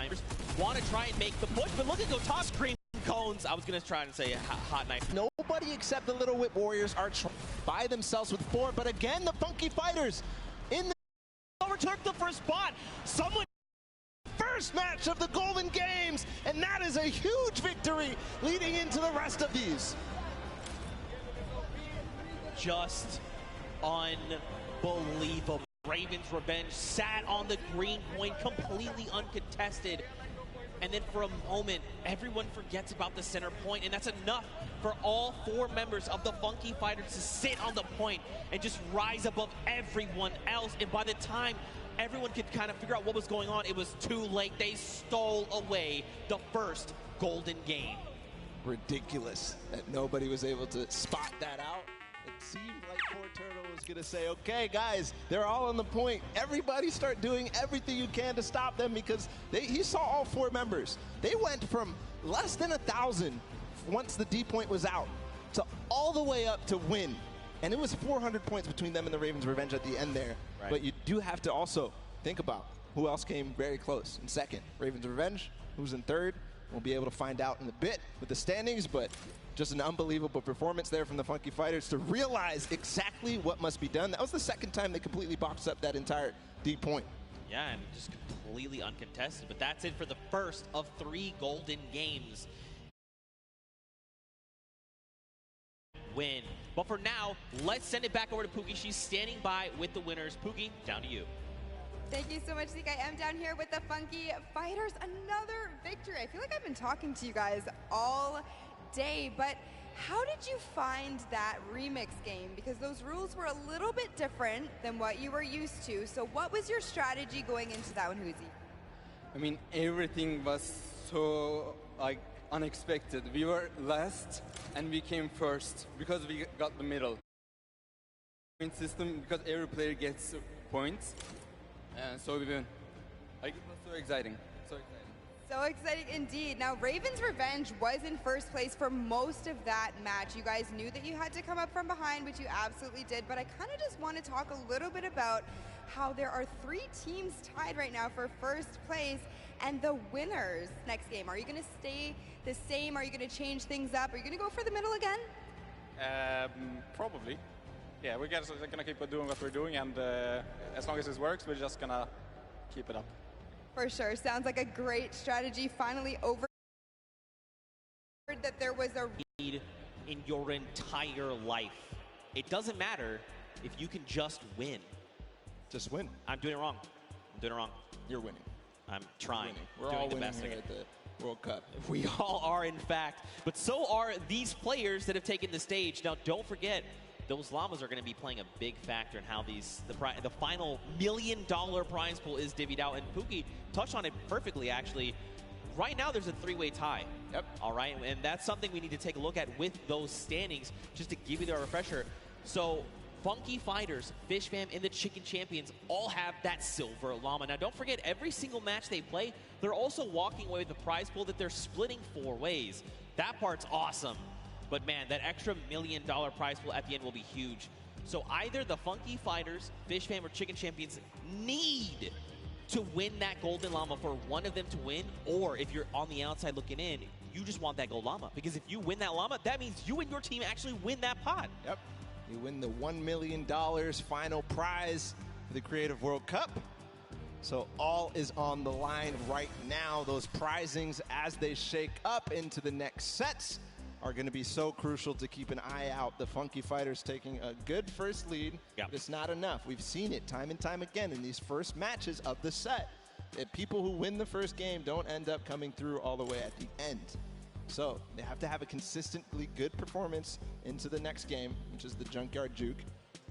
time. Want to try and make the push, but look at go top screen cones. I was going to try and say a hot knife. Nobody except the Little Whip Warriors are by themselves with 4, but again, the Funky Fighters in the overtook the first spot. Someone first match of the Golden Games, and that is a huge victory leading into the rest of these. Just unbelievable. Raven's Revenge sat on the green point completely uncontested. And then for a moment, everyone forgets about the center point, and that's enough for all 4 members of the Funky Fighters to sit on the point and just rise above everyone else. And by the time everyone could kind of figure out what was going on, it was too late. They stole away the first golden game. Ridiculous that nobody was able to spot that out. It seemed like Turtle was going to say, okay, guys, they're all on the point. Everybody start doing everything you can to stop them, because he saw all 4 members. They went from less than 1,000 once the D point was out to all the way up to win. And it was 400 points between them and the Ravens Revenge at the end there. Right. But you do have to also think about who else came very close in second. Ravens Revenge, who's in third. We'll be able to find out in a bit with the standings, but just an unbelievable performance there from the Funky Fighters to realize exactly what must be done. That was the second time they completely boxed up that entire D point. Yeah, and just completely uncontested. But that's it for the first of 3 golden games. Win. But for now, let's send it back over to Pookie. She's standing by with the winners. Pookie, down to you. Thank you so much, Zeke. I am down here with the Funky Fighters. Another victory. I feel like I've been talking to you guys all day, but how did you find that remix game? Because those rules were a little bit different than what you were used to. So what was your strategy going into that one, Huzi? I mean, everything was so unexpected. We were last and we came first because we got the middle point system, because every player gets points, and so we win. It was so exciting. So exciting indeed. Now, Raven's Revenge was in first place for most of that match. You guys knew that you had to come up from behind, which you absolutely did. But I kind of just want to talk a little bit about how there are 3 teams tied right now for first place and the winners next game. Are you going to stay the same? Are you going to change things up? Are you going to go for the middle again? Probably. Yeah, we're going to keep doing what we're doing, and as long as this works, we're just going to keep it up. For sure. Sounds like a great strategy. Finally over that there was a need in your entire life. It doesn't matter if you can just win. Just win. I'm doing it wrong. I'm doing it wrong. You're winning. I'm trying. We're all winning here at the World Cup. We all are, in fact. But so are these players that have taken the stage. Now, don't forget, those llamas are going to be playing a big factor in how the final $1 million prize pool is divvied out. And Pookie touched on it perfectly, actually. Right now, there's a 3-way tie. Yep. All right, and that's something we need to take a look at with those standings, just to give you the refresher. So, Funky Fighters, Fish Fam, and the Chicken Champions all have that silver llama. Now, don't forget, every single match they play, they're also walking away with the prize pool that they're splitting 4 ways. That part's awesome. But man, that extra $1 million prize pool at the end will be huge. So either the Funky Fighters, Fish Fam, or Chicken Champions need to win that golden llama for one of them to win, or if you're on the outside looking in, you just want that gold llama. Because if you win that llama, that means you and your team actually win that pot. Yep. You win the $1 million final prize for the Creative World Cup. So all is on the line right now. Those prizings, as they shake up into the next sets, are going to be so crucial to keep an eye out. The Funky Fighters taking a good first lead, but it's not enough. We've seen it time and time again in these first matches of the set, that people who win the first game don't end up coming through all the way at the end. So they have to have a consistently good performance into the next game, which is the Junkyard Juke,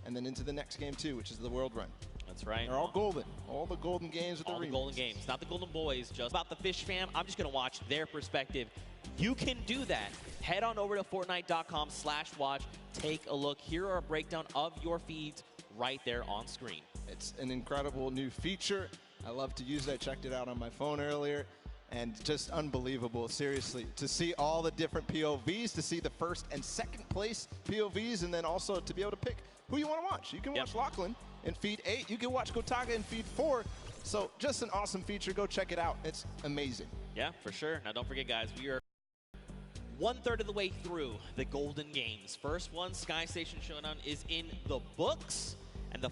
and then into the next game too, which is the World Run. That's right. They're all golden. All the golden games with all the golden games. Not the golden boys, just about the Fish Fam. I'm just going to watch their perspective. You can do that. Head on over to Fortnite.com/watch. Take a look. Here are a breakdown of your feeds right there on screen. It's an incredible new feature. I love to use it. I checked it out on my phone earlier. And just unbelievable, seriously, to see all the different POVs, to see the first and second place POVs, and then also to be able to pick who you want to watch. You can watch Lachlan in feed 8. You can watch Kotaka in feed 4. So just an awesome feature. Go check it out. It's amazing. Yeah, for sure. Now don't forget, guys, we are 1/3 of the way through the Golden Games. First one, Sky Station Showdown, is in the books.